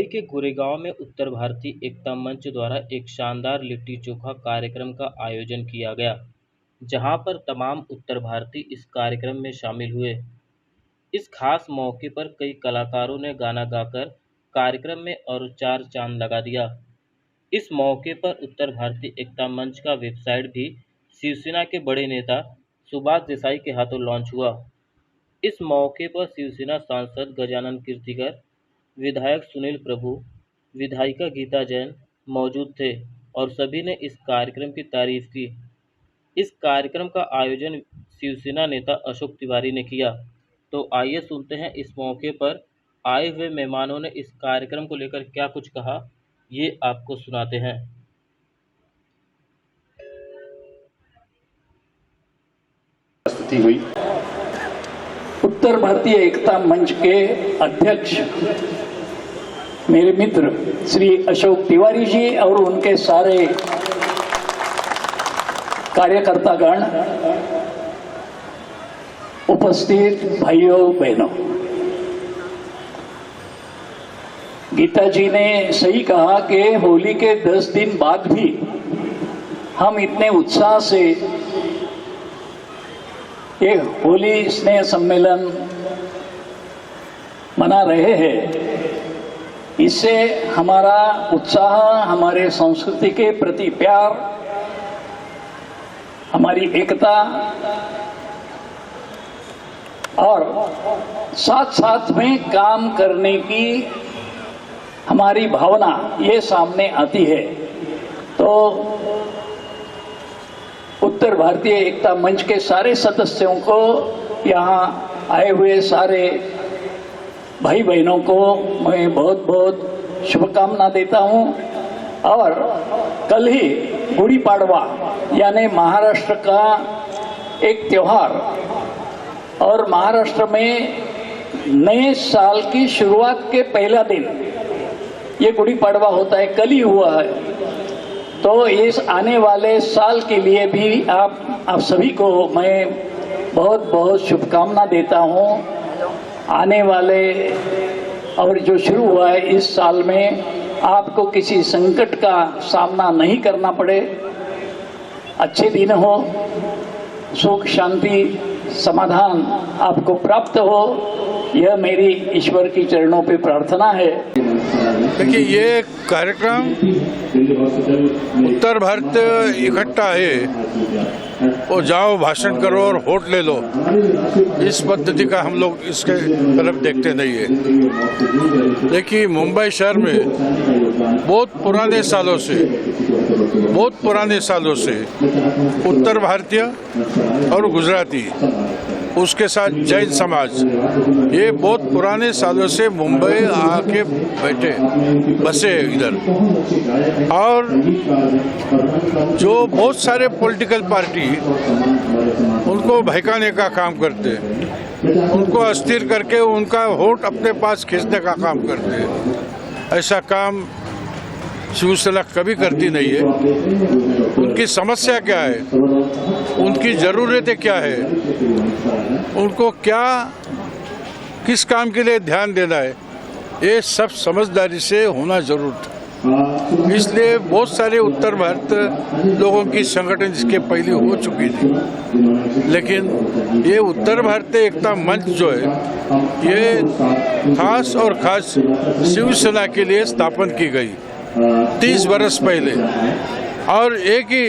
मुंबई के गोरेगांव में उत्तर भारतीय एकता मंच द्वारा एक शानदार लिट्टी चोखा कार्यक्रम का आयोजन किया गया, जहां पर तमाम उत्तर भारतीय इस कार्यक्रम में शामिल हुए। इस खास मौके पर कई कलाकारों ने गाना गाकर कार्यक्रम में और चार चांद लगा दिया। इस मौके पर उत्तर भारतीय एकता मंच का वेबसाइट भी शिवसेना के बड़े नेता सुभाष देसाई के हाथों लॉन्च हुआ। इस मौके पर शिवसेना सांसद गजानन कीर्तिकर, विधायक सुनील प्रभु, विधायिका गीता जैन मौजूद थे और सभी ने इस कार्यक्रम की तारीफ की। इस कार्यक्रम का आयोजन शिवसेना नेता अशोक तिवारी ने किया। तो आइए सुनते हैं इस मौके पर आए हुए मेहमानों ने इस कार्यक्रम को लेकर क्या कुछ कहा, ये आपको सुनाते हैं। प्रस्तुति हुई। उत्तर भारतीय एकता मंच के अध्यक्ष मेरे मित्र श्री अशोक तिवारी जी और उनके सारे कार्यकर्तागण, उपस्थित भाइयों बहनों, गीता जी ने सही कहा कि होली के 10 दिन बाद भी हम इतने उत्साह से ये होली स्नेह सम्मेलन मना रहे हैं। इससे हमारा उत्साह, हमारे संस्कृति के प्रति प्यार, हमारी एकता और साथ साथ में काम करने की हमारी भावना ये सामने आती है। तो उत्तर भारतीय एकता मंच के सारे सदस्यों को, यहाँ आए हुए सारे भाई बहनों को मैं बहुत बहुत शुभकामना देता हूँ। और कल ही गुड़ी पाड़वा यानी महाराष्ट्र का एक त्योहार, और महाराष्ट्र में नए साल की शुरुआत के पहला दिन ये गुड़ी पाड़वा होता है, कल ही हुआ है। तो इस आने वाले साल के लिए भी आप सभी को मैं बहुत बहुत शुभकामना देता हूँ। आने वाले और जो शुरू हुआ है इस साल में आपको किसी संकट का सामना नहीं करना पड़े, अच्छे दिन हो, सुख शांति समाधान आपको प्राप्त हो, यह मेरी ईश्वर की चरणों पे प्रार्थना है। देखिए, ये कार्यक्रम उत्तर भारत इकट्ठा है और जाओ भाषण करो और वोट ले लो, इस पद्धति का हम लोग इसके तरफ देखते नहीं है। देखिए, मुंबई शहर में बहुत पुराने सालों से उत्तर भारतीय और गुजराती, उसके साथ जैन समाज, ये बहुत पुराने सालों से मुंबई आके बसे इधर। और जो बहुत सारे पॉलिटिकल पार्टी उनको भड़काने का काम करते हैं, उनको अस्थिर करके उनका वोट अपने पास खींचने का काम करते हैं। ऐसा काम शिवसेना कभी करती नहीं है। उनकी समस्या क्या है, उनकी ज़रूरतें क्या है, उनको किस काम के लिए ध्यान देना है, ये सब समझदारी से होना जरूर था। इसलिए बहुत सारे उत्तर भारत लोगों की संगठन इसके पहले हो चुकी थी, लेकिन ये उत्तर भारतीय एकता मंच जो है, ये खास शिवसेना के लिए स्थापन की गई 30 वर्ष पहले। और एक ही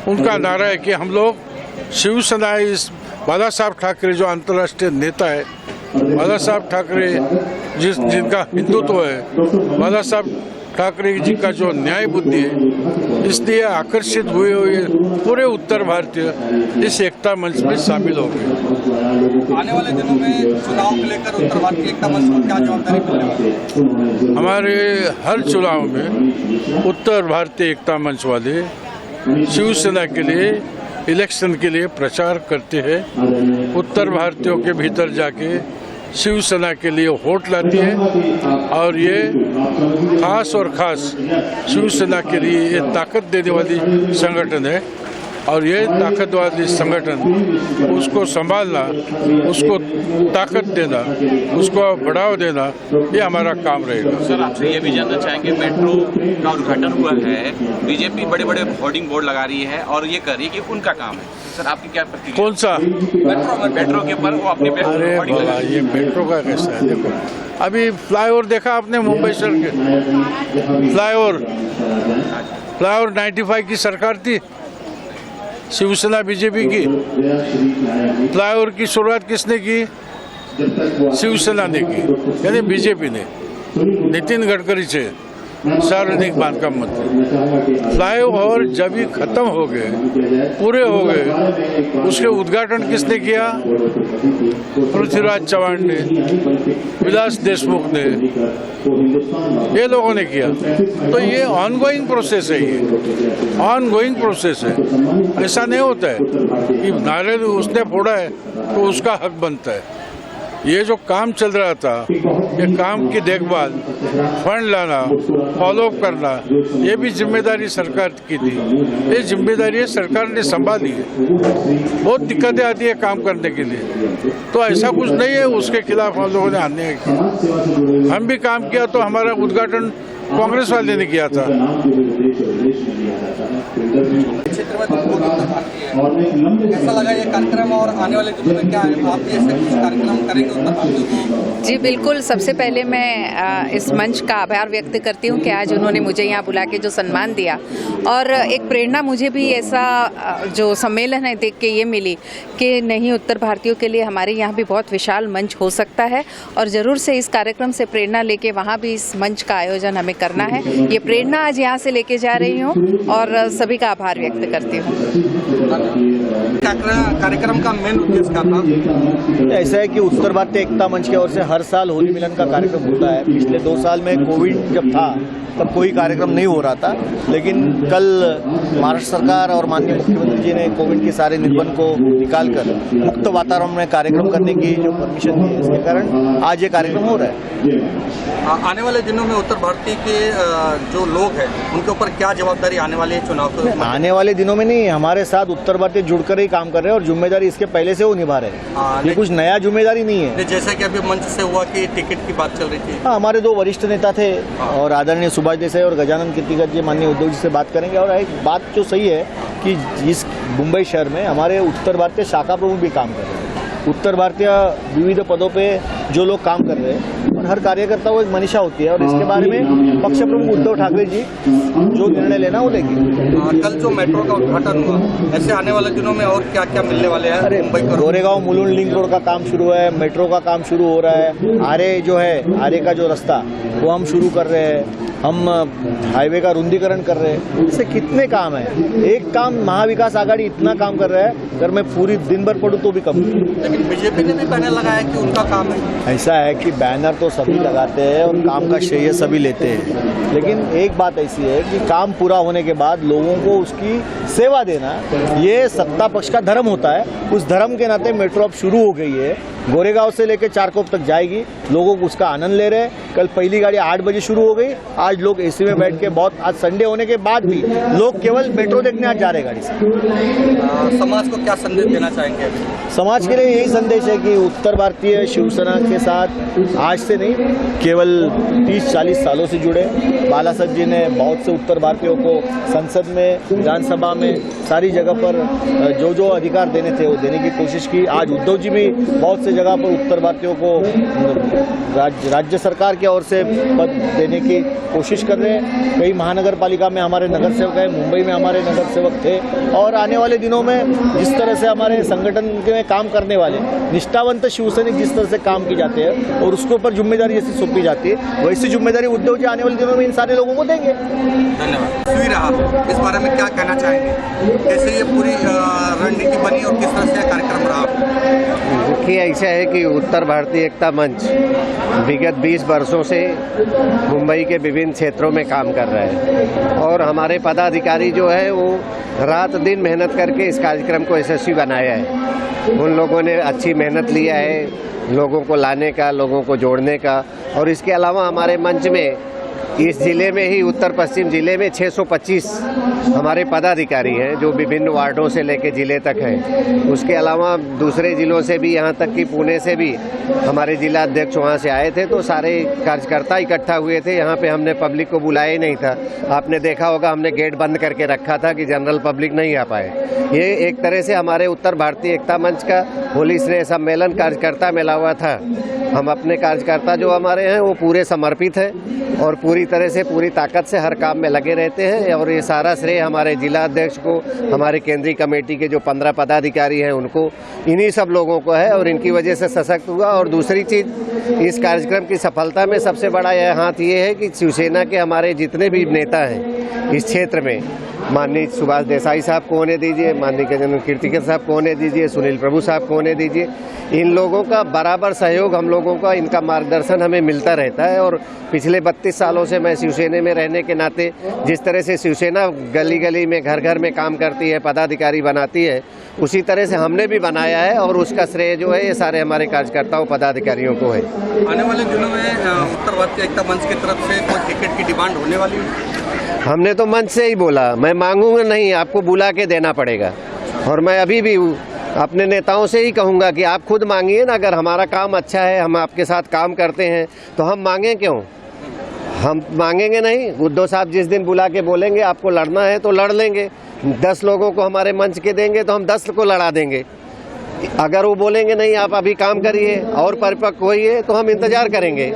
उनका नारा है कि हम लोग शिवसेना, इस बाला साहब ठाकरे जो अंतर्राष्ट्रीय नेता है, बाला साहब ठाकरे जिनका हिंदुत्व है, बाला साहब ठाकरे जी का जो न्याय बुद्धि है, इसलिए आकर्षित हुए पूरे उत्तर भारतीय इस एकता मंच में शामिल हो गए। आने वाले दिनों में चुनाव को लेकर उत्तर भारतीय एकता मंच को क्या जवाबदारी मिलेगी? हमारे हर चुनाव में उत्तर भारतीय एकता मंच वाले शिवसेना के लिए इलेक्शन के लिए प्रचार करते हैं। उत्तर भारतीयों के भीतर जाके शिवसेना के लिए वोट लाती है और ये खास शिवसेना के लिए ये ताकत देने वाली संगठन है। और ये ताकतवादी संगठन उसको संभालना, उसको ताकत देना, उसको बढ़ावा देना, ये हमारा काम रहेगा। सर, आपसे ये भी जानना चाहेंगे, मेट्रो का उद्घाटन हुआ है, बीजेपी बड़े बड़े होर्डिंग बोर्ड लगा रही है और ये कर रही है कि उनका काम है। सर, आपकी क्या प्रतिक्रिया? कौन सा? मेट्रो के ऊपर वो अपने अरे बाबा, ये मेट्रो का कैसा है? देखो, अभी फ्लाईओवर देखा आपने मुंबई शहर के? फ्लाईओवर 95 की सरकार थी, शिवसेना बीजेपी की। फ्लाईओवर की शुरुआत किसने की? शिवसेना ने की, यानी बीजेपी ने, नितिन गडकरी से, सार्वजनिक बांधकाम मंत्री। फ्लाईओवर जब ही खत्म हो गए, पूरे हो गए, उसके उद्घाटन किसने किया? पृथ्वीराज चव्हाण ने, विलास देशमुख ने, ये लोगों ने किया। तो ये ऑनगोइंग प्रोसेस है, ये ऑनगोइंग प्रोसेस है। ऐसा नहीं होता है कि नारियल उसने फोड़ा है तो उसका हक बनता है। ये जो काम चल रहा था, ये काम की देखभाल, फंड लाना, फॉलोअप करना, ये भी जिम्मेदारी सरकार की थी। ये जिम्मेदारी सरकार ने संभाली है। बहुत दिक्कतें आती है काम करने के लिए, तो ऐसा कुछ नहीं है उसके खिलाफ हम लोगों ने अन्याय किया। हम भी काम किया तो हमारा उद्घाटन कांग्रेस वाले ने किया था। क्षेत्र में तो बहुत उत्तर भारतीय है, कैसा लगा ये कार्यक्रम और आने वाले दिनों में क्या आप भी ऐसे कुछ कार्यक्रम करेंगे उत्तर भारतीयों को? जी बिल्कुल, सबसे पहले मैं इस मंच का आभार व्यक्त करती हूँ कि आज उन्होंने मुझे यहाँ बुला के जो सम्मान दिया, और एक प्रेरणा मुझे भी ऐसा जो सम्मेलन है देख के ये मिली कि नहीं, उत्तर भारतीयों के लिए हमारे यहाँ भी बहुत विशाल मंच हो सकता है, और ज़रूर से इस कार्यक्रम से प्रेरणा लेके वहाँ भी इस मंच का आयोजन हमें करना है। ये प्रेरणा आज यहाँ से लेके जा रही हूँ और सभी का आभार व्यक्त करती हूँ। कार्यक्रम का मेन उद्देश्य क्या था? ऐसा है कि उत्तर भारतीय एकता मंच की ओर से हर साल होली मिलन का कार्यक्रम होता है। पिछले 2 साल में कोविड जब था तब कोई कार्यक्रम नहीं हो रहा था, लेकिन कल महाराष्ट्र सरकार और माननीय मुख्यमंत्री जी ने कोविड के सारे निर्बंध को निकालकर मुक्त वातावरण में कार्यक्रम करने की जो परमिशन दी है, इसके कारण आज ये कार्यक्रम हो रहा है। आने वाले दिनों में उत्तर भारतीय के जो लोग हैं उनके ऊपर क्या जवाबदारी आने वाले चुनाव को? आने वाले दिनों में नहीं, हमारे साथ उत्तर भारतीय जुड़कर ही काम कर रहे हैं और जिम्मेदारी इसके पहले से वो निभा रहे हैं। ये कुछ नया जिम्मेदारी नहीं है। जैसा कि अभी मंच से हुआ कि टिकट की बात चल रही थी। हाँ, हमारे 2 वरिष्ठ नेता थे और आदरणीय सुभाष देसाई और गजानन कीर्तिकर जी माननीय उद्धव जी से बात करेंगे। और एक बात जो सही है कि इस मुंबई शहर में हमारे उत्तर भारतीय शाखा प्रमुख भी काम कर रहे हैं। उत्तर भारतीय विविध पदों पे जो लोग काम कर रहे हैं, और हर कार्यकर्ता को एक मनीषा होती है, और इसके बारे में पक्ष प्रमुख उद्धव ठाकरे जी जो निर्णय लेना वो लेंगे। कल जो मेट्रो का उद्घाटन हुआ, ऐसे आने वाले दिनों में और क्या क्या मिलने वाले हैं? अरे गोरेगांव मुलुंड लिंक रोड का काम शुरू है, मेट्रो का काम शुरू हो रहा है, आरे जो है, आरे का जो रास्ता वो हम शुरू कर रहे हैं, हम हाईवे का रुंदीकरण कर रहे हैं। इससे कितने काम है, एक काम महाविकास आघाड़ी इतना काम कर रहा है, अगर मैं पूरी दिन भर पढ़ूँ तो भी कम। लेकिन बीजेपी ने भी बैनर लगाया कि उनका काम है। ऐसा है कि बैनर तो सभी लगाते हैं और काम का श्रेय सभी लेते हैं, लेकिन एक बात ऐसी है कि काम पूरा होने के बाद लोगों को उसकी सेवा देना ये सत्ता पक्ष का धर्म होता है। उस धर्म के नाते मेट्रो अब शुरू हो गई है, गोरेगांव से लेकर चारकोप तक जाएगी, लोगों को उसका आनंद ले रहे हैं। कल पहली गाड़ी 8 बजे शुरू हो गई, आज लोग एसी में बैठ के बहुत, आज संडे होने के बाद भी लोग केवल मेट्रो देखने आज जा रहे गाड़ी से। समाज को क्या संदेश देना चाहेंगे? समाज के लिए यही संदेश है कि उत्तर भारतीय शिवसेना के साथ आज से नहीं, केवल 30-40 सालों से जुड़े। बाला साहब जी ने बहुत से उत्तर भारतीयों को संसद में, विधानसभा में, सारी जगह पर जो जो अधिकार देने थे वो देने की कोशिश की। आज उद्धव जी भी बहुत से जगह पर उत्तर भारतीयों को राज्य सरकार की ओर से पद देने की कोशिश कर रहे हैं। कई महानगर पालिका में हमारे नगर सेवक हैं, मुंबई में हमारे नगर सेवक थे, और आने वाले दिनों में जिस तरह से हमारे संगठन में काम करने वाले निष्ठावंत शिवसैनिक जिस तरह से काम की जाते हैं और उसके ऊपर जिम्मेदारी जैसी सौंपी जाती है, वैसी जिम्मेदारी उद्धव जी आने वाले दिनों में इन सारे लोगों को देंगे। धन्यवाद। रहा, इस बारे में क्या कहना चाहेंगे? कैसे ये पूरी रणनीति बनी और किस तरह से कार्यक्रम रहा? देखिए, ऐसा है कि उत्तर भारतीय एकता मंच विगत 20 वर्षों से मुंबई के विभिन्न क्षेत्रों में काम कर रहा है, और हमारे पदाधिकारी जो है वो रात दिन मेहनत करके इस कार्यक्रम को यशस्वी बनाया है। उन लोगों ने अच्छी मेहनत लिया है लोगों को लाने का, लोगों को जोड़ने का, और इसके अलावा हमारे मंच में इस जिले में ही उत्तर पश्चिम जिले में 625 हमारे पदाधिकारी हैं जो विभिन्न वार्डों से लेकर जिले तक हैं। उसके अलावा दूसरे जिलों से भी, यहाँ तक कि पुणे से भी हमारे जिला अध्यक्ष वहाँ से आए थे, तो सारे कार्यकर्ता इकट्ठा हुए थे। यहाँ पे हमने पब्लिक को बुलाया ही नहीं था। आपने देखा होगा हमने गेट बंद करके रखा था कि जनरल पब्लिक नहीं आ पाए। ये एक तरह से हमारे उत्तर भारतीय एकता मंच का होली स्नेह सम्मेलन कार्यकर्ता मिला हुआ था। हम अपने कार्यकर्ता जो हमारे हैं वो पूरे समर्पित हैं और पूरी तरह से पूरी ताकत से हर काम में लगे रहते हैं, और ये सारा श्रेय हमारे जिला अध्यक्ष को, हमारे केंद्रीय कमेटी के जो 15 पदाधिकारी हैं उनको, इन्हीं सब लोगों को है और इनकी वजह से सशक्त हुआ। और दूसरी चीज़, इस कार्यक्रम की सफलता में सबसे बड़ा यह हाथ ये है कि शिवसेना के हमारे जितने भी नेता हैं इस क्षेत्र में, माननीय सुभाष देसाई साहब को होने दीजिए, माननीय कीर्तिकर साहब को होने दीजिए, सुनील प्रभु साहब को होने दीजिए, इन लोगों का बराबर सहयोग हम लोगों का, इनका मार्गदर्शन हमें मिलता रहता है। और पिछले 32 सालों से मैं शिवसेना में रहने के नाते जिस तरह से शिवसेना गली गली में, घर घर में काम करती है, पदाधिकारी बनाती है, उसी तरह से हमने भी बनाया है और उसका श्रेय जो है ये सारे हमारे कार्यकर्ताओं पदाधिकारियों को है। आने वाले दिनों में उत्तर भारतीय एकता मंच की तरफ से कोई टिकट की डिमांड होने वाली है? हमने तो मंच से ही बोला, मैं मांगूंगा नहीं, आपको बुला के देना पड़ेगा। और मैं अभी भी अपने नेताओं से ही कहूंगा कि आप खुद मांगिए ना, अगर हमारा काम अच्छा है, हम आपके साथ काम करते हैं तो हम मांगें क्यों? हम मांगेंगे नहीं। उद्धव साहब जिस दिन बुला के बोलेंगे आपको लड़ना है तो लड़ लेंगे। 10 लोगों को हमारे मंच के देंगे तो हम 10 को लड़ा देंगे। अगर वो बोलेंगे नहीं आप अभी काम करिए और परिपक्व होइए तो हम इंतजार करेंगे।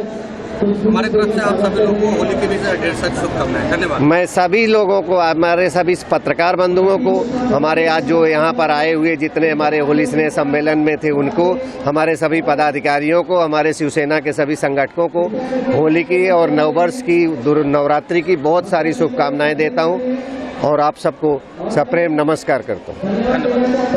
हमारे तरफ से आप सभी लोगों को होली की भी ढेर सारी शुभकामनाएं। धन्यवाद। मैं सभी लोगों को, हमारे सभी पत्रकार बंधुओं को, हमारे आज जो यहाँ पर आए हुए जितने हमारे होली स्नेह सम्मेलन में थे उनको, हमारे सभी पदाधिकारियों को, हमारे शिवसेना के सभी संगठनों को होली की और नववर्ष की, नवरात्रि की बहुत सारी शुभकामनाएं देता हूँ और आप सबको सप्रेम नमस्कार करता हूँ।